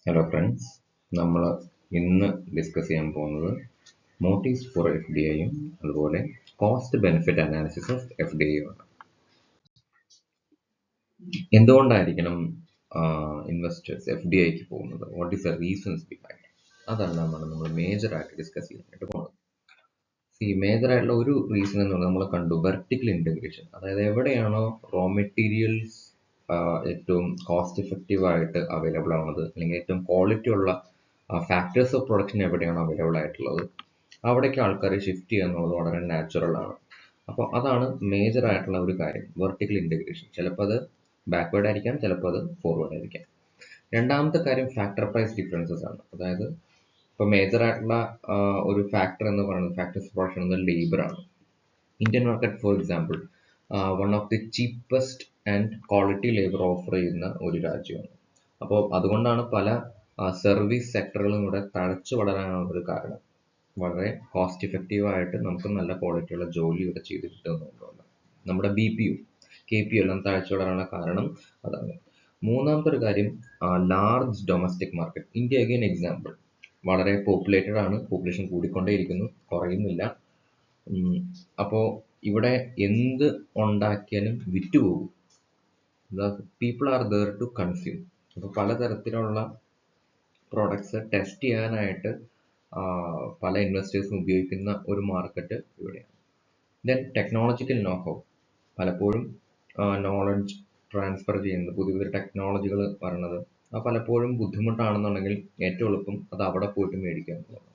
Hello friends, നമ്മൾ ഇന്ന് discuss ചെയ്യാൻ പോകുന്നത് മോട്ടീവ്സ് ഫോർ എഫ് ഡി ഐയും അതുപോലെ cost benefit analysis of F D ഐയും ആണ്. എന്തുകൊണ്ടായിരിക്കണം ഇൻവെസ്റ്റേഴ്സ് എഫ് ഡി ഐക്ക് പോകുന്നത്? What is the reasons behind? അതെല്ലാമാണ് നമ്മൾ മേജറായിട്ട് ഡിസ്കസ് ചെയ്യാനായിട്ട് പോകുന്നത്. ഈ മേജറായിട്ടുള്ള ഒരു റീസൺ എന്ന് പറഞ്ഞാൽ നമ്മൾ കണ്ടു വെർട്ടിക്കൽ ഇൻറ്റഗ്രേഷൻ. അതായത് എവിടെയാണോ റോ മെറ്റീരിയൽസ് ഏറ്റവും കോസ്റ്റ് എഫക്റ്റീവ് ആയിട്ട് അവൈലബിൾ ആവുന്നത്, അല്ലെങ്കിൽ ഏറ്റവും ക്വാളിറ്റി ഉള്ള ഫാക്ടേഴ്സ് ഓഫ് പ്രൊഡക്ഷൻ എവിടെയാണോ അവൈലബിൾ ആയിട്ടുള്ളത്, അവിടേക്ക് ആൾക്കാർ ഷിഫ്റ്റ് ചെയ്യുക എന്നുള്ളത് വളരെ നാച്ചുറൽ ആണ്. അപ്പോൾ അതാണ് മേജർ ആയിട്ടുള്ള ഒരു കാര്യം, വെർട്ടിക്കൽ ഇൻറ്റഗ്രേഷൻ. ചിലപ്പോൾ അത് ബാക്ക്വേർഡ് ആയിരിക്കാം, ചിലപ്പോൾ അത് ഫോർവേഡ് ആയിരിക്കാം. രണ്ടാമത്തെ കാര്യം ഫാക്ടർ പ്രൈസ് ഡിഫറൻസസ് ആണ്. അതായത് ഇപ്പോൾ മേജർ ആയിട്ടുള്ള ഒരു ഫാക്ടർ എന്ന് പറയുന്നത്, ഫാക്ടേഴ്സ് പ്രൊഡക്ഷൻ എന്നത് ലേബർ ആണ്. Indian market for example one of the cheapest and quality labour offer ചെയ്യുന്ന ഒരു രാജ്യമാണ്. അപ്പോൾ അതുകൊണ്ടാണ് പല സർവീസ് സെക്ടറുകളും ഇവിടെ തഴച്ചു വളരാനുള്ള ഒരു കാരണം. വളരെ കോസ്റ്റ് ഇഫക്റ്റീവ് ആയിട്ട് നമുക്ക് നല്ല ക്വാളിറ്റിയുള്ള ജോലി ഇവിടെ ചെയ്ത് കിട്ടുന്നതുകൊണ്ടാണ്. നമ്മുടെ BPU KPU എല്ലാം തഴച്ചു വളരാനുള്ള കാരണം അതാണ്. മൂന്നാമത്തെ ഒരു കാര്യം large domestic market. India again example, വളരെ പോപ്പുലേറ്റഡ് ആണ്, പോപ്പുലേഷൻ കൂടിക്കൊണ്ടേയിരിക്കുന്നു, കുറയുന്നില്ല. അപ്പോൾ ഇവിടെ എന്ത് ഉണ്ടാക്കിയാലും വിറ്റുപോകും. People are there to consume. അപ്പോൾ പലതരത്തിലുള്ള പ്രോഡക്ട്സ് ടെസ്റ്റ് ചെയ്യാനായിട്ട് പല ഇൻവെസ്റ്റേഴ്സും ഉപയോഗിക്കുന്ന ഒരു മാർക്കറ്റ് ഇവിടെയാണ്. Then technological know-how. പലപ്പോഴും നോളജ് ട്രാൻസ്ഫർ ചെയ്യുന്നത്, പുതിയ പുതിയ ടെക്നോളജികൾ പറയുന്നത് അത് പലപ്പോഴും ബുദ്ധിമുട്ടാണെന്നുണ്ടെങ്കിൽ ഏറ്റവും എളുപ്പം അത് അവിടെ പോയിട്ട് മേടിക്കുക എന്നുള്ളതാണ്.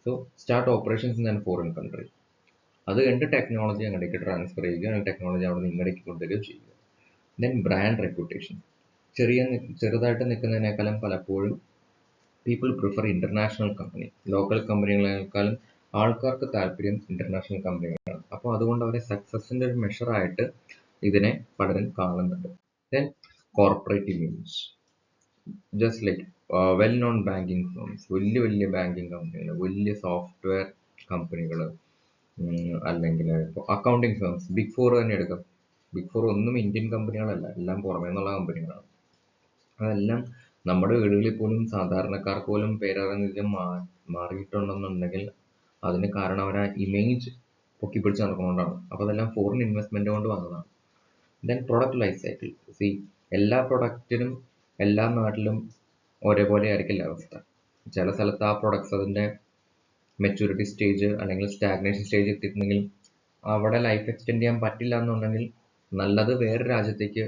So start operations in an foreign country. അത് കഴിഞ്ഞിട്ട് ടെക്നോളജി അങ്ങോട്ടേക്ക് ട്രാൻസ്ഫർ ചെയ്യുക, അല്ലെങ്കിൽ ടെക്നോളജി അവിടെ നിന്ന് ഇങ്ങോട്ടേക്ക് കൊണ്ടുവരിക ചെയ്യുക. Then brand reputation. ചെറുതായിട്ട് നിൽക്കുന്നതിനേക്കാളും പലപ്പോഴും people prefer international company. Local കമ്പനികളെക്കാളും ആൾക്കാർക്ക് താല്പര്യം ഇന്റർനാഷണൽ കമ്പനികളാണ്. അപ്പോൾ അതുകൊണ്ട് അവരെ സക്സസിന്റെ ഒരു മെഷറായിട്ട് ഇതിനെ പലരും കാണുന്നുണ്ട്. Then corporate image. Just like well known banking firms, വലിയ വലിയ ബാങ്കിങ് കമ്പനികൾ, വലിയ സോഫ്റ്റ്വെയർ കമ്പനികൾ, അല്ലെങ്കിൽ അക്കൗണ്ടിങ് ഫേംസ്, ബിഗ് ഫോർ തന്നെ എടുക്കാം. ബിഗ് ഫോർ ഒന്നും ഇന്ത്യൻ കമ്പനികളല്ല, എല്ലാം പുറമേ നിന്നുള്ള കമ്പനികളാണ്. അതെല്ലാം നമ്മുടെ വീടുകളിൽ പോലും സാധാരണക്കാർക്ക് പോലും പേരറിഞ്ഞ മാറിയിട്ടുണ്ടെന്നുണ്ടെങ്കിൽ അതിന് കാരണം അവർ ആ ഇമേജ് പൊക്കിപ്പിടിച്ച് നടക്കുന്നതുകൊണ്ടാണ്. അപ്പോൾ അതെല്ലാം ഫോറിൻ ഇൻവെസ്റ്റ്മെന്റ് കൊണ്ട് വന്നതാണ്. Then product life cycle. C, എല്ലാ പ്രൊഡക്റ്റിനും എല്ലാ നാട്ടിലും ഒരേപോലെ ആയിരിക്കില്ല അവസ്ഥ. ചില സ്ഥലത്ത് ആ പ്രൊഡക്ട്സ് അതിൻ്റെ മെച്യൂരിറ്റി സ്റ്റേജ് അല്ലെങ്കിൽ സ്റ്റാഗ്നേഷൻ സ്റ്റേജ് എത്തിയിട്ടുണ്ടെങ്കിൽ അവിടെ ലൈഫ് എക്സ്റ്റെൻഡ് ചെയ്യാൻ പറ്റില്ല എന്നുണ്ടെങ്കിൽ നല്ലത് വേറെ രാജ്യത്തേക്ക്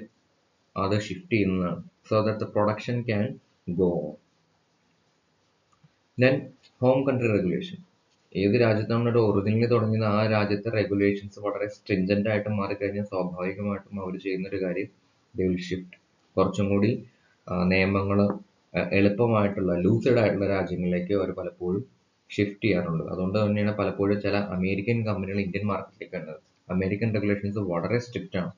അത് ഷിഫ്റ്റ് ചെയ്യുന്നതാണ്. So that the production can go on. Then home country regulation. ഏത് രാജ്യത്താണ് ഒരു ഒറിജിനലി തുടങ്ങുന്ന ആ രാജ്യത്തെ റെഗുലേഷൻസ് വളരെ സ്ട്രിഞ്ചന്റ് ആയിട്ട് മാറിക്കഴിഞ്ഞാൽ സ്വാഭാവികമായിട്ടും അവർ ചെയ്യുന്നൊരു കാര്യം, ദേ വിൽ ഷിഫ്റ്റ്. കുറച്ചും കൂടി നിയമങ്ങൾ എളുപ്പമായിട്ടുള്ള ലൂസിഡ് ആയിട്ടുള്ള രാജ്യങ്ങളിലേക്ക് അവർ പലപ്പോഴും ഷിഫ്റ്റ് ചെയ്യാറുണ്ട്. അതുകൊണ്ട് തന്നെയാണ് പലപ്പോഴും ചില അമേരിക്കൻ കമ്പനികൾ ഇന്ത്യൻ മാർക്കറ്റിലേക്ക് വരുന്നത്. അമേരിക്കൻ റെഗുലേഷൻസ് വളരെ സ്ട്രിക്റ്റ് ആണ്,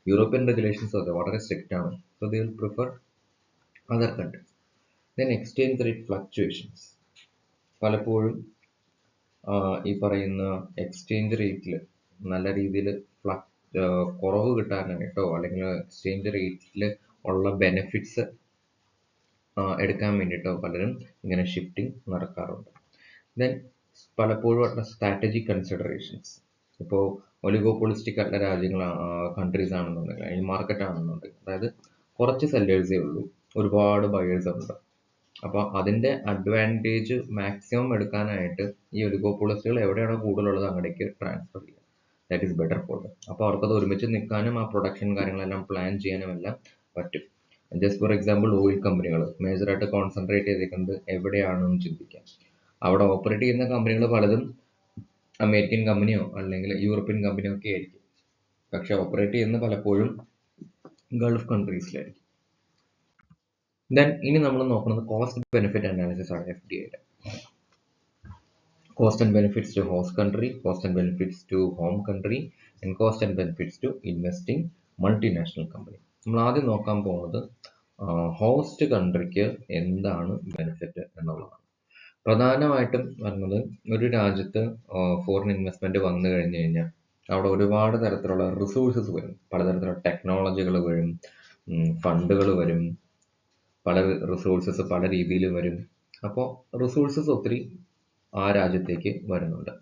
യൂറോപ്യൻ റെഗുലേഷൻസ് അതെ വളരെ സ്ട്രിക്റ്റ് ആണ്. So they will prefer other countries. Then exchange rate fluctuations. പലപ്പോഴും ഈ പറയുന്ന എക്സ്ചേഞ്ച് റേറ്റിൽ നല്ല രീതിയിൽ കുറവ് കിട്ടാനായിട്ടോ അല്ലെങ്കിൽ എക്സ്ചേഞ്ച് റേറ്റിൽ ഉള്ള ബെനിഫിറ്റ്സ് എടുക്കാൻ വേണ്ടിയിട്ടോ പലരും ഇങ്ങനെ ഷിഫ്റ്റിംഗ് നടക്കാറുണ്ട്. ദെൻ പലപ്പോഴും സ്ട്രാറ്റജിക് കൺസിഡറേഷൻസ്. ഇപ്പോൾ ഒലിഗോപോളിസ്റ്റിക് ആയിട്ടുള്ള കൺട്രീസ് ആണെന്നുണ്ടെങ്കിൽ, ഈ മാർക്കറ്റ് ആണെന്നുണ്ടെങ്കിൽ, അതായത് കുറച്ച് സെല്ലേഴ്സേ ഉള്ളൂ, ഒരുപാട് ബയേഴ്സ് ഉണ്ട്. അപ്പോൾ അതിന്റെ അഡ്വാൻറ്റേജ് മാക്സിമം എടുക്കാനായിട്ട് ഈ ഒലിഗോപോളിസ്റ്റുകൾ എവിടെയാണോ കൂടുതലുള്ളത് അങ്ങോട്ടേക്ക് ട്രാൻസ്ഫർ ചെയ്യുക. That is better for them. അപ്പോൾ അവർക്കത് ഒരുമിച്ച് നിൽക്കാനും ആ പ്രൊഡക്ഷൻ കാര്യങ്ങളെല്ലാം പ്ലാൻ ചെയ്യാനും എല്ലാം പറ്റും. ജസ്റ്റ് ഫോർ എക്സാമ്പിൾ, ഓയിൽ കമ്പനികൾ മേജറായിട്ട് കോൺസെൻട്രേറ്റ് ചെയ്തിരിക്കുന്നത് എവിടെയാണെന്ന് ചിന്തിക്കാം. അവിടെ ഓപ്പറേറ്റ് ചെയ്യുന്ന കമ്പനികൾ പലതും അമേരിക്കൻ കമ്പനിയോ അല്ലെങ്കിൽ യൂറോപ്യൻ കമ്പനിയോ ഒക്കെ ആയിരിക്കും. പക്ഷെ ഓപ്പറേറ്റ് ചെയ്യുന്ന പലപ്പോഴും ഗൾഫ് കൺട്രീസിലായിരിക്കും. ദെൻ ഇനി നമ്മൾ നോക്കുന്നത് കോസ്റ്റ് ബെനിഫിറ്റ് അനാലിസിസ് ആണ് FDIയുടെ. Cost and benefits to host country, cost and benefits to home country, and cost and benefits to investing multinational company. നമ്മൾ ആദ്യം നോക്കാൻ പോകുന്നത് ഹോസ്റ്റ് കൺട്രിക്ക് എന്താണ് ബെനിഫിറ്റ് എന്നുള്ളതാണ്. പ്രധാനമായിട്ടും പറഞ്ഞത്, ഒരു രാജ്യത്ത് ഫോറിൻ ഇൻവെസ്റ്റ്മെന്റ് വന്നു കഴിഞ്ഞു കഴിഞ്ഞാൽ അവിടെ ഒരുപാട് തരത്തിലുള്ള റിസോഴ്സസ് വരും, പലതരത്തിലുള്ള ടെക്നോളജികൾ വരും, ഫണ്ടുകൾ വരും, പല റിസോഴ്സസ് പല രീതിയിൽ വരും. അപ്പോൾ റിസോഴ്സസ് ഒത്തിരി ആ രാജ്യത്തേക്ക് വരുന്നുണ്ട്.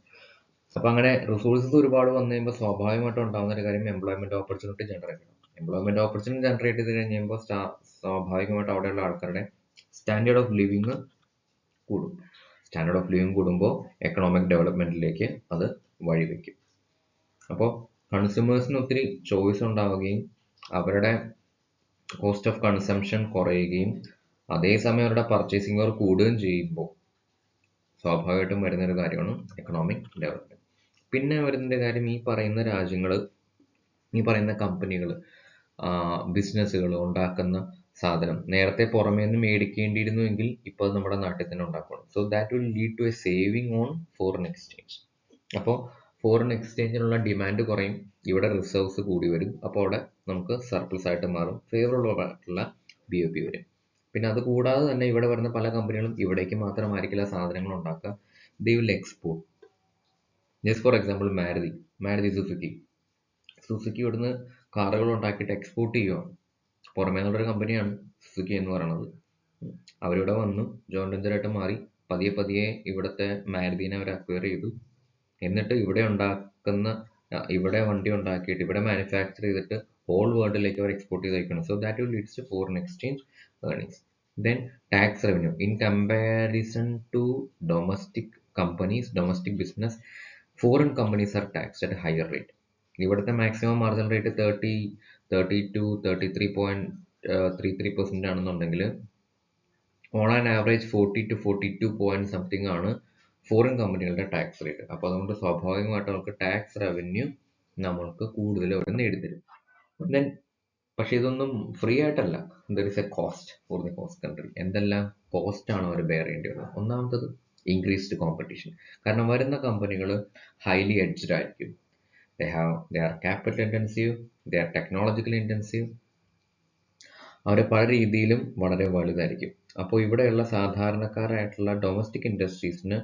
അപ്പോൾ അങ്ങനെ റിസോഴ്സസ് ഒരുപാട് വന്നു കഴിയുമ്പോൾ സ്വാഭാവികമായിട്ടും ഉണ്ടാകുന്ന ഒരു കാര്യം എംപ്ലോയ്മെന്റ് ഓപ്പർച്യൂണിറ്റി ജനറേറ്റ് ചെയ്യണം. എംപ്ലോയ്മെന്റ് ഓപ്പർച്യൂണിറ്റി ജനറേറ്റ് ചെയ്ത് കഴിയുമ്പോൾ സ്വാഭാവികമായിട്ട് അവിടെയുള്ള ആൾക്കാരുടെ സ്റ്റാൻഡേർഡ് ഓഫ് ലിവിങ് കൂടും. സ്റ്റാൻഡേർഡ് ഓഫ് ലിവിങ് കൂടുമ്പോൾ എക്കണോമിക് ഡെവലപ്മെന്റിലേക്ക് അത് വഴിവെക്കും. അപ്പോൾ കൺസ്യൂമേഴ്സിന് ഒത്തിരി ചോയ്സ് ഉണ്ടാവുകയും അവരുടെ കോസ്റ്റ് ഓഫ് കൺസംഷൻ കുറയുകയും അതേസമയം അവരുടെ പർച്ചേസിംഗ് പവർ കൂടുകയും ചെയ്യുമ്പോൾ സ്വാഭാവികമായിട്ടും വരുന്നൊരു കാര്യമാണ് എക്കണോമിക് ഡെവലപ്മെന്റ്. പിന്നെ വരുന്നൊരു കാര്യം, ഈ പറയുന്ന രാജ്യങ്ങൾ, ഈ പറയുന്ന കമ്പനികൾ, ബിസിനസ്സുകൾ ഉണ്ടാക്കുന്ന സാധനം നേരത്തെ പുറമേ നിന്ന് മേടിക്കേണ്ടിയിരുന്നുവെങ്കിൽ ഇപ്പോൾ അത് നമ്മുടെ നാട്ടിൽ തന്നെ ഉണ്ടാക്കണം. So that will lead to a saving on foreign exchange. അപ്പോൾ ഫോറിൻ എക്സ്ചേഞ്ചിനുള്ള ഡിമാൻഡ് കുറയും, ഇവിടെ റിസർവ്സ് കൂടി വരും. അപ്പോൾ അവിടെ നമുക്ക് സർപ്ലസ് ആയിട്ട് മാറും, ഫേവറബിൾ ആയിട്ടുള്ള BOP വരും. പിന്നെ അത് കൂടാതെ തന്നെ ഇവിടെ വരുന്ന പല കമ്പനികളും ഇവിടേക്ക് മാത്രമായിരിക്കില്ല സാധനങ്ങൾ ഉണ്ടാക്കുക, they will export. Just for example Maruti Suzuki ഇവിടുന്ന് കാറുകൾ ഉണ്ടാക്കിയിട്ട് എക്സ്പോർട്ട് ചെയ്യുകയാണ്. പുറമേ നിന്നുള്ളൊരു കമ്പനിയാണ് സുസുക്കി എന്ന് പറയുന്നത്. അവരിവിടെ വന്നു ജോയിന്റ് വെഞ്ചറായിട്ട് മാറി പതിയെ ഇവിടുത്തെ മാരുതിനെ അവർ അക്വയർ ചെയ്തു. എന്നിട്ട് ഇവിടെ വണ്ടി ഉണ്ടാക്കിയിട്ട് ഇവിടെ മാനുഫാക്ചർ ചെയ്തിട്ട് ഹോൾ വേൾഡിലേക്ക് അവർ എക്സ്പോർട്ട് ചെയ്ത് അയക്കണം. So that will leads to foreign exchange earnings. Then tax revenue in comparison to domestic companies, domestic business, foreign companies are taxed at higher rate. ഇവിടുത്തെ മാക്സിമം മാർജിൻ റേറ്റ് 33% ആണെന്നുണ്ടെങ്കിൽ on an average 40 to 42 point something ആണ് foreign കമ്പനികളുടെ tax rate. അപ്പോൾ അതുകൊണ്ട് സ്വാഭാവികമായിട്ട് നമുക്ക് tax revenue നമ്മൾക്ക് കൂടുതൽ അവർ നേടിത്തരും. ദെൻ പക്ഷെ ഇതൊന്നും ഫ്രീ ആയിട്ടല്ല, there is A cost for the cost country. എന്തെല്ലാം കോസ്റ്റ് ആണ് അവർ ബെയർ ചെയ്യേണ്ടി വരുന്നത്? ഒന്നാമത്തത് ഇൻക്രീസ്ഡ് കോമ്പറ്റീഷൻ. കാരണം വരുന്ന കമ്പനികൾ ഹൈലി എഡ്ജ്ഡ് ആയിരിക്കും. they are capital intensive, they are technologically intensive, അവർ പല രീതിയിലും വളരെ വലുതായിരിക്കും. അപ്പോൾ ഇവിടെയുള്ള സാധാരണക്കാരായിട്ടുള്ള ഡൊമസ്റ്റിക് ഇൻഡസ്ട്രീസിന്,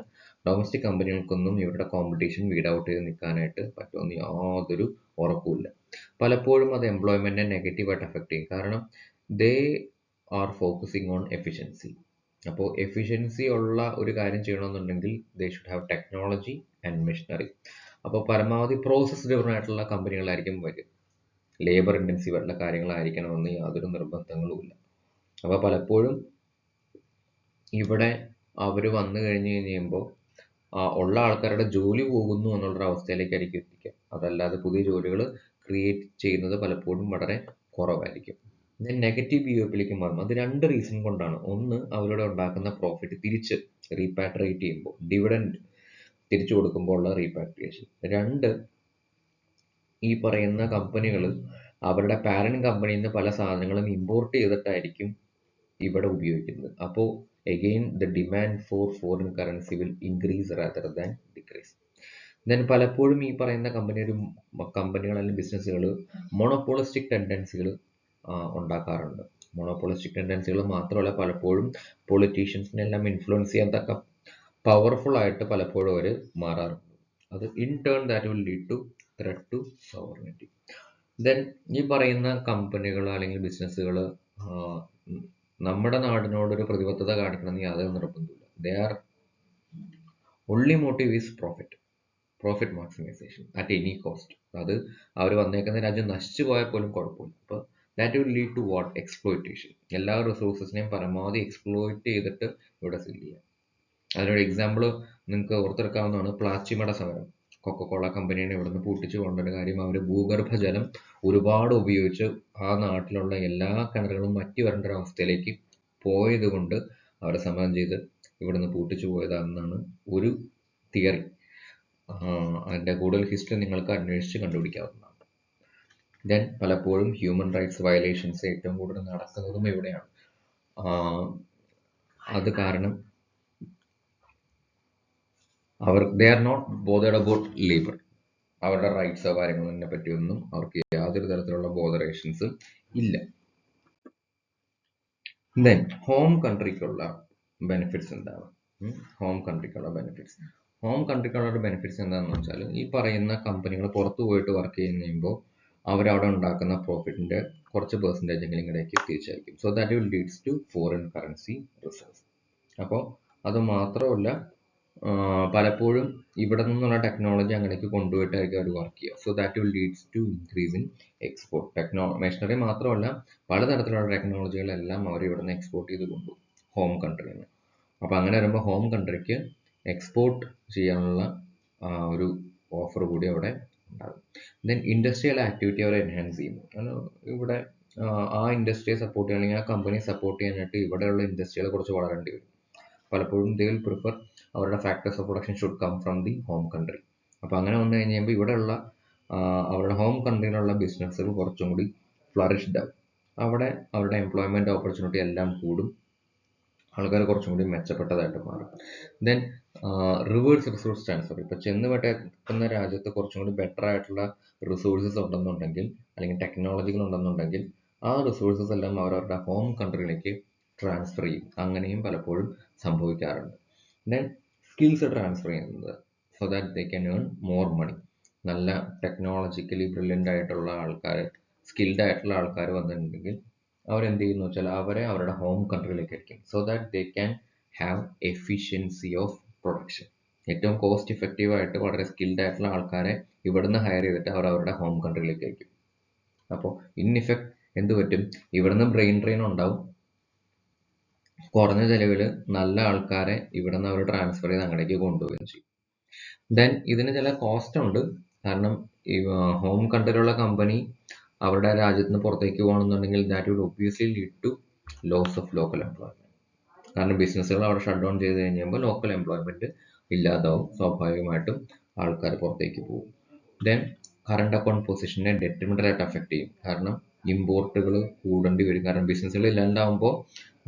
ഡൊമസ്റ്റിക് കമ്പനികൾക്കൊന്നും ഇവരുടെ കോമ്പറ്റീഷൻ വീഡ് ഔട്ട് ചെയ്ത് നിൽക്കാനായിട്ട് പറ്റുമെന്ന് യാതൊരു ഉറപ്പുമില്ല. പലപ്പോഴും അത് എംപ്ലോയ്മെന്റിനെ നെഗറ്റീവായിട്ട് അഫക്റ്റ് ചെയ്യും. കാരണം they R focusing on efficiency. അപ്പോൾ എഫിഷ്യൻസി ഉള്ള ഒരു കാര്യം ചെയ്യണമെന്നുണ്ടെങ്കിൽ they should have technology and machinery. അപ്പോൾ പരമാവധി പ്രോസസ് ഡ്രിവൺ ആയിട്ടുള്ള കമ്പനികളായിരിക്കും വരിക. ലേബർ ഇൻറ്റൻസീവ് ആയിട്ടുള്ള കാര്യങ്ങളായിരിക്കണമെന്ന് യാതൊരു നിർബന്ധങ്ങളുമില്ല. അപ്പോൾ പലപ്പോഴും ഇവിടെ അവർ വന്നു കഴിയുമ്പോൾ ഉള്ള ആൾക്കാരുടെ ജോലി പോകുന്നു എന്നുള്ളൊരു അവസ്ഥയിലേക്കായിരിക്കും എത്തിക്കുക. അതല്ലാതെ പുതിയ ജോലികൾ ക്രിയേറ്റ് ചെയ്യുന്നത് പലപ്പോഴും വളരെ കുറവായിരിക്കും. ദെൻ നെഗറ്റീവ് BOPയിലേക്ക് മാറും. അത് രണ്ട് റീസൺ കൊണ്ടാണ്. ഒന്ന്, അവരുടെ ഉണ്ടാക്കുന്ന പ്രോഫിറ്റ് തിരിച്ച് റീപാട്രിയേറ്റ് ചെയ്യുമ്പോൾ, ഡിവിഡൻഡ് തിരിച്ചു കൊടുക്കുമ്പോൾ ഉള്ള റീപാട്രിയേഷൻ. രണ്ട്, ഈ പറയുന്ന കമ്പനികൾ അവരുടെ പാരന്റ് കമ്പനിയിൽ നിന്ന് പല സാധനങ്ങളും ഇമ്പോർട്ട് ചെയ്തിട്ടായിരിക്കും ഇവിടെ ഉപയോഗിക്കുന്നത്. അപ്പോൾ again the demand for foreign currency will increase rather than decrease. Then പലപ്പോഴും ഈ പറയുന്ന കമ്പനികൾ അല്ലെങ്കിൽ ബിസിനസ്സുകൾ മൊണോപോളിസ്റ്റിക് ടെൻഡൻസികൾ ഉണ്ടാക്കാറുണ്ട്. മൊണോപോളിസ്റ്റിക് ടെൻഡൻസികൾ മാത്രമല്ല, പലപ്പോഴും പൊളിറ്റീഷ്യൻസിനെ എല്ലാം ഇൻഫ്ലുവൻസ് ചെയ്യാൻ തക്ക പവർഫുൾ ആയിട്ട് പലപ്പോഴും അവർ മാറാറുണ്ട്. അത് in turn that will lead to threat to sovereignty. Then ഈ പറയുന്ന കമ്പനികൾ അല്ലെങ്കിൽ ബിസിനസ്സുകൾ നമ്മുടെ നാടിനോടൊരു പ്രതിബദ്ധത കാണിക്കണമെന്ന് യാതൊരു നിർബന്ധമില്ല. They are only motive is profit maximization at any cost. അത് അവർ വന്നേക്കുന്ന രാജ്യം നശിച്ചു പോയാൽ പോലും കുഴപ്പമില്ല. അപ്പോൾ that will lead to what? Exploitation. എല്ലാ റിസോഴ്സസിനെയും പരമാവധി എക്സ്പ്ലോയിറ്റ് ചെയ്തിട്ട് ഇവിടെ സെല് ചെയ്യാം. അതിനൊരു എക്സാമ്പിൾ നിങ്ങൾക്ക് ഓർത്തെടുക്കാവുന്നതാണ് പ്ലാച്ചിമട സമരം. കൊക്കക്കോള കമ്പനിയാണ് ഇവിടുന്ന് പൂട്ടിച്ചു കൊണ്ടൊരു കാര്യം, അവർ ഭൂഗർഭജലം ഒരുപാട് ഉപയോഗിച്ച് ആ നാട്ടിലുള്ള എല്ലാ കിണറുകളും വറ്റി വരേണ്ട ഒരു അവസ്ഥയിലേക്ക് പോയത് കൊണ്ട് അവർ സമരം ചെയ്ത് ഇവിടുന്ന് പൂട്ടിച്ചു പോയതാണെന്നാണ് ഒരു തിയറി. അതിൻ്റെ കൂടുതൽ ഹിസ്റ്ററി നിങ്ങൾക്ക് അന്വേഷിച്ച് കണ്ടുപിടിക്കാവുന്നതാണ്. ദെൻ പലപ്പോഴും ഹ്യൂമൻ റൈറ്റ്സ് വയലേഷൻസ് ഏറ്റവും കൂടുതൽ നടക്കുന്നതും ഇവിടെയാണ്. അത് കാരണം they are not bothered about labour. അവരുടെ റൈറ്റ്സോ കാര്യങ്ങളെ പറ്റിയൊന്നും അവർക്ക് യാതൊരു തരത്തിലുള്ള ബോധറേഷൻസ് ഇല്ല. ദെൻ ഹോം കൺട്രിക്കുള്ള ബെനിഫിറ്റ്സ് എന്താണ്? ഹോം കൺട്രിക്കുള്ള ബെനിഫിറ്റ്സ് എന്താണെന്ന് വെച്ചാൽ, ഈ പറയുന്ന കമ്പനികൾ പുറത്തു പോയിട്ട് വർക്ക് ചെയ്യുമ്പോൾ അവരവിടെ ഉണ്ടാക്കുന്ന പ്രോഫിറ്റിന്റെ കുറച്ച് പെർസെൻറ്റേജ് എങ്കിലും ഇങ്ങടേക്ക് തിരിച്ചയക്കും. So that will leads to foreign currency reserves. അപ്പോൾ അത് മാത്രമല്ല, പലപ്പോഴും ഇവിടെ നിന്നുള്ള ടെക്നോളജി അങ്ങടേക്ക് കൊണ്ടുപോയിട്ടായിരിക്കും അവർ വർക്ക് ചെയ്യുക. So that will leads to increase in export. Machinery മാത്രമല്ല, പലതരത്തിലുള്ള ടെക്നോളജികളെല്ലാം അവർ ഇവിടെ നിന്ന് എക്സ്പോർട്ട് ചെയ്ത് കൊണ്ടുപോകും ഹോം കൺട്രിയിൽ നിന്ന്. അപ്പോൾ അങ്ങനെ വരുമ്പോൾ ഹോം കൺട്രിക്ക് എക്സ്പോർട്ട് ചെയ്യാനുള്ള ഒരു ഓഫർ കൂടി അവിടെ ഉണ്ടാകും. ദെൻ ഇൻഡസ്ട്രിയൽ ആക്ടിവിറ്റി അവർ എൻഹാൻസ് ചെയ്യുന്നു. കാരണം ഇവിടെ ആ ഇൻഡസ്ട്രിയെ സപ്പോർട്ട് ചെയ്യണമെങ്കിൽ, ആ കമ്പനിയെ സപ്പോർട്ട് ചെയ്യാനായിട്ട് ഇവിടെയുള്ള ഇൻഡസ്ട്രികളെ കുറിച്ച് വളരേണ്ടി വരും. പലപ്പോഴും ദേ വിൽ പ്രിഫർ അവരുടെ factors of production should come from the home country. അപ്പോൾ അങ്ങനെ വന്നു കഴിയുമ്പോൾ ഇവിടെയുള്ള അവരുടെ ഹോം കൺട്രിയിലുള്ള ബിസിനസ്സുകൾ കുറച്ചും കൂടി ഫ്ലറിഷ്ഡ് ആവും. അവിടെ അവരുടെ എംപ്ലോയ്മെൻറ്റ് ഓപ്പർച്യൂണിറ്റി എല്ലാം കൂടും, ആൾക്കാർ കുറച്ചും കൂടി മെച്ചപ്പെട്ടതായിട്ട് മാറും. Then reverse resource transfer. ഇപ്പോൾ ചെന്ന് പെട്ടെന്ന രാജ്യത്ത് കുറച്ചും കൂടി ബെറ്റർ ആയിട്ടുള്ള റിസോഴ്സസ് ഉണ്ടെന്നുണ്ടെങ്കിൽ, അല്ലെങ്കിൽ ടെക്നോളജികൾ ഉണ്ടെന്നുണ്ടെങ്കിൽ, ആ റിസോഴ്സസ് എല്ലാം അവരവരുടെ ഹോം കൺട്രിയിലേക്ക് ട്രാൻസ്ഫർ ചെയ്യും. അങ്ങനെയും പലപ്പോഴും സംഭവിക്കാറുണ്ട്. ദെൻ സ്കിൽസ് ട്രാൻസ്ഫർ ചെയ്യുന്നത്, so that they can earn more money. നല്ല ടെക്നോളജിക്കലി ബ്രില്യൻ്റ് ആയിട്ടുള്ള ആൾക്കാർ, സ്കിൽഡ് ആയിട്ടുള്ള ആൾക്കാർ വന്നിട്ടുണ്ടെങ്കിൽ അവരെന്ത് ചെയ്യുന്നു വെച്ചാൽ അവരെ അവരുടെ ഹോം കൺട്രിയിലേക്ക് അയക്കും. So that they can have efficiency of production. ഏറ്റവും കോസ്റ്റ് ഇഫക്റ്റീവ് ആയിട്ട് വളരെ സ്കിൽഡ് ആയിട്ടുള്ള ആൾക്കാരെ ഇവിടുന്ന് ഹയർ ചെയ്തിട്ട് അവർ അവരുടെ ഹോം കൺട്രിയിലേക്ക് അയക്കും. അപ്പോൾ ഇൻ ഇഫക്റ്റ് എന്ത് പറ്റും, ഇവിടുന്ന് ബ്രെയിൻ ഡ്രെയിൻ ഉണ്ടാവും, കുറഞ്ഞ ചെലവിൽ നല്ല ആൾക്കാരെ ഇവിടുന്ന് അവർ ട്രാൻസ്ഫർ ചെയ്ത് അങ്ങടേക്ക് കൊണ്ടുപോവുകയും ചെയ്യും. ദെൻ ഇതിന് ചില കോസ്റ്റ് ഉണ്ട്. കാരണം ഈ ഹോം കൺട്രിയിലുള്ള കമ്പനി അവരുടെ രാജ്യത്ത് നിന്ന് പുറത്തേക്ക് പോകണമെന്നുണ്ടെങ്കിൽ that will obviously lead to loss of local employment. കാരണം ബിസിനസ്സുകൾ അവിടെ ഷട്ട് ഡൗൺ ചെയ്ത് കഴിയുമ്പോൾ ലോക്കൽ എംപ്ലോയ്മെന്റ് ഇല്ലാതാവും, സ്വാഭാവികമായിട്ടും ആൾക്കാർ പുറത്തേക്ക് പോകും. ദെൻ കറണ്ട് അക്കൗണ്ട് പൊസിഷനെ ഡെട്രിമെന്റലായിട്ട് അഫക്റ്റ് ചെയ്യും. കാരണം ഇമ്പോർട്ടുകൾ കൂടേണ്ടി വരും. കാരണം ബിസിനസ്സുകൾ ഇല്ലാണ്ടാവുമ്പോൾ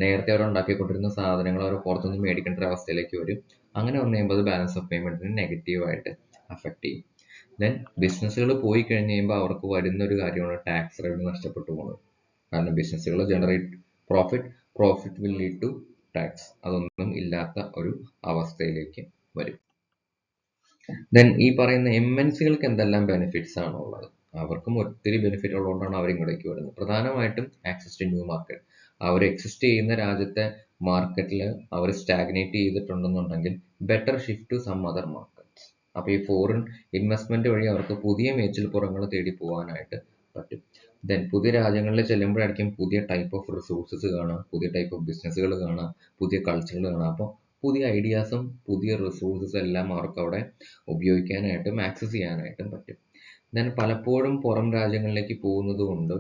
നേരത്തെ അവർ ഉണ്ടാക്കിക്കൊണ്ടിരുന്ന സാധനങ്ങൾ അവർ പുറത്തുനിന്ന് മേടിക്കേണ്ട ഒരു അവസ്ഥയിലേക്ക് വരും. അങ്ങനെ വന്നു കഴിയുമ്പോൾ അത് ബാലൻസ് ഓഫ് പേയ്മെന്റിനെ നെഗറ്റീവായിട്ട് അഫക്റ്റ് ചെയ്യും. ദെൻ ബിസിനസ്സുകൾ പോയി കഴിഞ്ഞ് കഴിയുമ്പോൾ അവർക്ക് വരുന്ന ഒരു കാര്യമാണ് ടാക്സ് റെവന്യൂ നഷ്ടപ്പെട്ടു പോകുന്നത്. കാരണം ബിസിനസ്സുകൾ generate profit will lead to tax. അതൊന്നും ഇല്ലാത്ത ഒരു അവസ്ഥയിലേക്ക് വരും. ദെൻ ഈ പറയുന്ന MNCകൾക്ക് എന്തെല്ലാം ബെനിഫിറ്റ്സ് ആണ് ഉള്ളത്? അവർക്കും ഒത്തിരി ബെനിഫിറ്റ് ഉള്ളതുകൊണ്ടാണ് അവർ ഇങ്ങോട്ടേക്ക് വരുന്നത്. പ്രധാനമായിട്ടും ആക്സസ് ടു ന്യൂ മാർക്കറ്റ്. അവർ എക്സിസ്റ്റ് ചെയ്യുന്ന രാജ്യത്തെ മാർക്കറ്റിൽ അവർ സ്റ്റാഗ്നേറ്റ് ചെയ്തിട്ടുണ്ടെന്നുണ്ടെങ്കിൽ better shift to some other markets. അപ്പോൾ ഈ ഫോറിൻ ഇൻവെസ്റ്റ്മെന്റ് വഴി അവർക്ക് പുതിയ മേച്ചിൽപ്പുറങ്ങൾ തേടി പോകാനായിട്ട് പറ്റും. ദെൻ പുതിയ രാജ്യങ്ങളിൽ ചെല്ലുമ്പോഴായിരിക്കും പുതിയ ടൈപ്പ് ഓഫ് റിസോഴ്സസ് കാണുക, പുതിയ ടൈപ്പ് ഓഫ് ബിസിനസ്സുകൾ കാണുക, പുതിയ കൾച്ചറുകൾ കാണുക. അപ്പോൾ പുതിയ ഐഡിയാസും പുതിയ റിസോഴ്സസ് എല്ലാം അവർക്ക് അവിടെ ഉപയോഗിക്കാനായിട്ടും ആക്സസ് ചെയ്യാനായിട്ടും പറ്റും. ദെൻ പലപ്പോഴും പുറം രാജ്യങ്ങളിലേക്ക് പോകുന്നത് കൊണ്ട്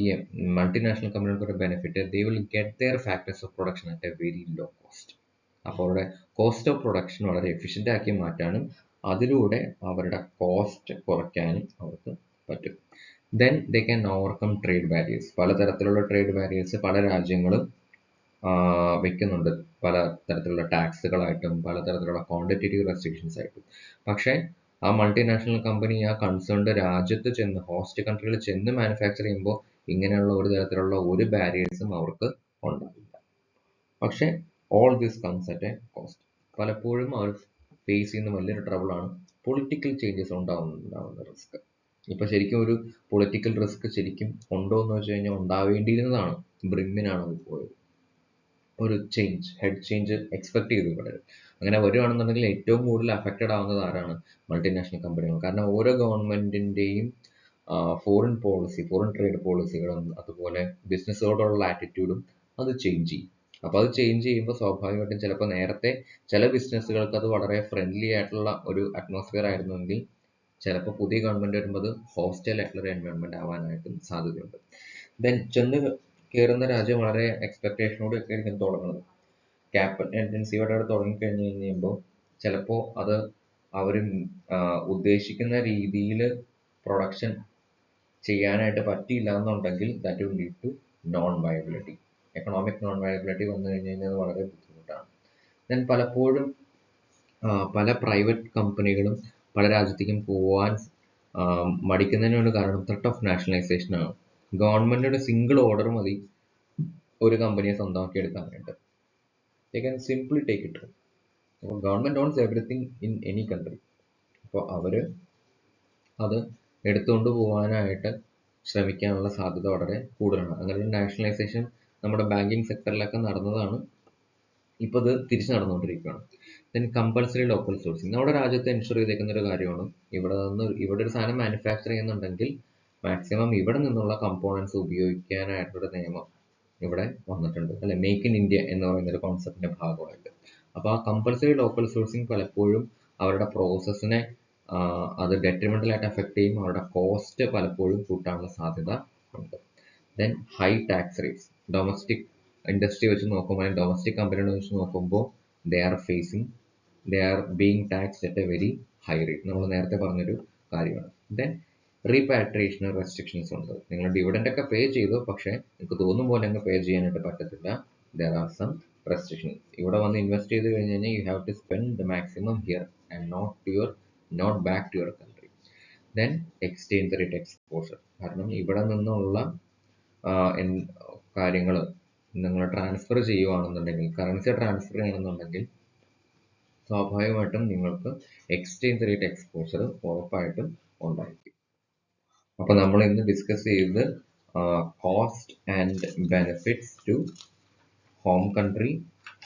ഈ മൾട്ടിനാഷണൽ കമ്പനികൾക്ക് ഒരു benefit, they will get their factors of production at a very low cost. അപ്പോൾ അവരുടെ കോസ്റ്റ് ഓഫ് പ്രൊഡക്ഷൻ വളരെ എഫിഷ്യൻ്റ് ആക്കി മാറ്റാനും അതിലൂടെ അവരുടെ കോസ്റ്റ് കുറയ്ക്കാനും അവർക്ക് പറ്റും. Then they can overcome trade barriers. പലതരത്തിലുള്ള ട്രേഡ് ബാരിയേഴ്സ് പല രാജ്യങ്ങളും വെക്കുന്നുണ്ട്, പല തരത്തിലുള്ള ടാക്സുകളായിട്ടും പലതരത്തിലുള്ള ക്വാണ്ടിറ്റേറ്റീവ് റെസ്ട്രിക്ഷൻസ് ആയിട്ടും. പക്ഷേ ആ മൾട്ടിനാഷണൽ കമ്പനി ആ കൺസേൺഡ് രാജ്യത്ത് ചെന്ന്, ഹോസ്റ്റ് കൺട്രിയിൽ ചെന്ന് മാനുഫാക്ചർ ചെയ്യുമ്പോൾ ഇങ്ങനെയുള്ള ഒരു തരത്തിലുള്ള ഒരു ബാരിയേഴ്സും അവർക്ക് ഉണ്ടാവില്ല. പക്ഷേ all this comes at A cost. പലപ്പോഴും അവർ ഫേസ് ചെയ്യുന്ന വലിയൊരു ട്രബിളാണ് പൊളിറ്റിക്കൽ ചേഞ്ചസ് ഉണ്ടാവുന്ന റിസ്ക്. ഇപ്പൊ ശരിക്കും ഒരു പൊളിറ്റിക്കൽ റിസ്ക് ശരിക്കും ഉണ്ടോ എന്ന് വെച്ച് കഴിഞ്ഞാൽ ഉണ്ടാവേണ്ടിയിരുന്നതാണ്. ബ്രിമ്മിനാണ് അത് പോയത്. ഒരു ഹെഡ് ചേഞ്ച് എക്സ്പെക്ട് ചെയ്തു ഇവിടെ. അങ്ങനെ വരുവാണെന്നുണ്ടെങ്കിൽ ഏറ്റവും കൂടുതൽ അഫക്റ്റഡ് ആവുന്നത് ആരാണ്? മൾട്ടിനാഷണൽ കമ്പനികൾ. കാരണം ഓരോ ഗവൺമെന്റിന്റെയും ഫോറിൻ ട്രേഡ് പോളിസികളും അതുപോലെ ബിസിനസ്സുകളോടുള്ള ആറ്റിറ്റ്യൂഡും അത് ചേഞ്ച് ചെയ്യും. അപ്പോൾ അത് ചേഞ്ച് ചെയ്യുമ്പോൾ സ്വാഭാവികമായിട്ടും ചിലപ്പോൾ നേരത്തെ ചില ബിസിനസ്സുകൾക്ക് അത് വളരെ ഫ്രണ്ട്ലി ആയിട്ടുള്ള ഒരു അറ്റ്മോസ്ഫിയർ ആയിരുന്നെങ്കിൽ ചിലപ്പോൾ പുതിയ ഗവൺമെന്റ് വരുമ്പോൾ അത് ഹോസ്റ്റൽ ആയിട്ടുള്ള ഒരു എൻവയോൺമെന്റ് ആവാനായിട്ടും സാധ്യതയുണ്ട്. ദെൻ ചെന്ന് കയറുന്ന രാജ്യം വളരെ എക്സ്പെക്ടേഷനോട് ഒക്കെ ആയിരിക്കും തുടങ്ങുന്നത്. ക്യാപിറ്റൽ ഏജൻസിയോടെ തുടങ്ങിക്കഴിഞ്ഞ് കഴിയുമ്പോൾ ചിലപ്പോൾ അത് അവർ ഉദ്ദേശിക്കുന്ന രീതിയിൽ പ്രൊഡക്ഷൻ ചെയ്യാനായിട്ട് പറ്റിയില്ല എന്നുണ്ടെങ്കിൽ that will lead to non viability. Economic non viability വന്നു കഴിഞ്ഞ് കഴിഞ്ഞാൽ വളരെ ബുദ്ധിമുട്ടാണ്. ദെൻ പലപ്പോഴും പല പ്രൈവറ്റ് കമ്പനികളും പല രാജ്യത്തേക്കും പോവാൻ മടിക്കുന്നതിനൊരു കാരണം ത്രെട്ട് ഓഫ് നാഷണലൈസേഷൻ ആണ്. ഗവൺമെന്റിന്റെ സിംഗിൾ ഓർഡർ മതി ഒരു കമ്പനിയെ സ്വന്തമാക്കി എടുക്കാനായിട്ട്. They can simply take it. അപ്പോൾ government owns everything in any country. അപ്പോൾ അവര് അത് എടുത്തുകൊണ്ട് പോകാനായിട്ട് ശ്രമിക്കാനുള്ള സാധ്യത വളരെ കൂടുതലാണ്. അങ്ങനെ ഒരു നാഷണലൈസേഷൻ നമ്മുടെ ബാങ്കിങ് സെക്ടറിലൊക്കെ നടന്നതാണ്. ഇപ്പോൾ ഇത് തിരിച്ചു നടന്നുകൊണ്ടിരിക്കുകയാണ്. ദെൻ കമ്പൽസറി ലോക്കൽ സോഴ്സിങ് നമ്മുടെ രാജ്യത്ത് എൻഷുർ ചെയ്തേക്കുന്ന ഒരു കാര്യമാണ്. ഇവിടെ ഒരു സാധനം മാനുഫാക്ചർ ചെയ്യുന്നുണ്ടെങ്കിൽ മാക്സിമം ഇവിടെ നിന്നുള്ള കമ്പോണൻസ് ഉപയോഗിക്കാനായിട്ടുള്ള നിയമം ഇവിടെ വന്നിട്ടുണ്ട് അല്ലെ. മേക്ക് ഇൻ ഇന്ത്യ എന്ന് പറയുന്ന ഒരു കോൺസെപ്റ്റിന്റെ ഭാഗമായിട്ട്. അപ്പോൾ ആ കമ്പൽസറി ലോക്കൽ സോഴ്സിങ് പലപ്പോഴും അവരുടെ പ്രോസസ്സിനെ അത് ഡെട്രിമെന്റൽ ആയിട്ട് അഫക്ട് ചെയ്യും. അവരുടെ കോസ്റ്റ് പലപ്പോഴും കൂട്ടാനുള്ള സാധ്യത ഉണ്ട്. Then high tax rates domestic industry വെച്ച് നോക്കുമ്പോൾ, ഡൊമസ്റ്റിക് കമ്പനികളെ വെച്ച് നോക്കുമ്പോൾ they are being taxed at a very high rate. നമ്മൾ നേരത്തെ പറഞ്ഞൊരു കാര്യമാണ്. ദെൻ റീപാട്രിയേഷൻ റെസ്ട്രിക്ഷൻസ് ഉണ്ട്. നിങ്ങൾ ഡിവിഡൻഡ് ഒക്കെ പേ ചെയ്തു, പക്ഷേ നിങ്ങൾക്ക് തോന്നും പോലെ അങ്ങ് പേ ചെയ്യാനായിട്ട് പറ്റത്തില്ല. There are some restrictions. ഇവിടെ വന്ന് ഇൻവെസ്റ്റ് ചെയ്ത് കഴിഞ്ഞ് കഴിഞ്ഞാൽ you have to spend the maximum here and not back to your country. Then exchange rate exposure. കാരണം ഇവിടെ നിന്നുള്ള കാര്യങ്ങൾ നിങ്ങൾ ട്രാൻസ്ഫർ ചെയ്യുകയാണെന്നുണ്ടെങ്കിൽ, കറൻസി ട്രാൻസ്ഫർ ചെയ്യണമെന്നുണ്ടെങ്കിൽ സ്വാഭാവികമായിട്ടും നിങ്ങൾക്ക് എക്സ്ചേഞ്ച് റേറ്റ് എക്സ്പോഷർ ഉറപ്പായിട്ടും ഉണ്ടായിരിക്കും. അപ്പോൾ നമ്മൾ ഇന്ന് ഡിസ്കസ് ചെയ്തത് cost and benefits to home country,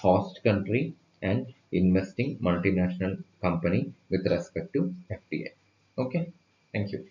host country and investing multinational company with respect to FDI. Okay, thank you.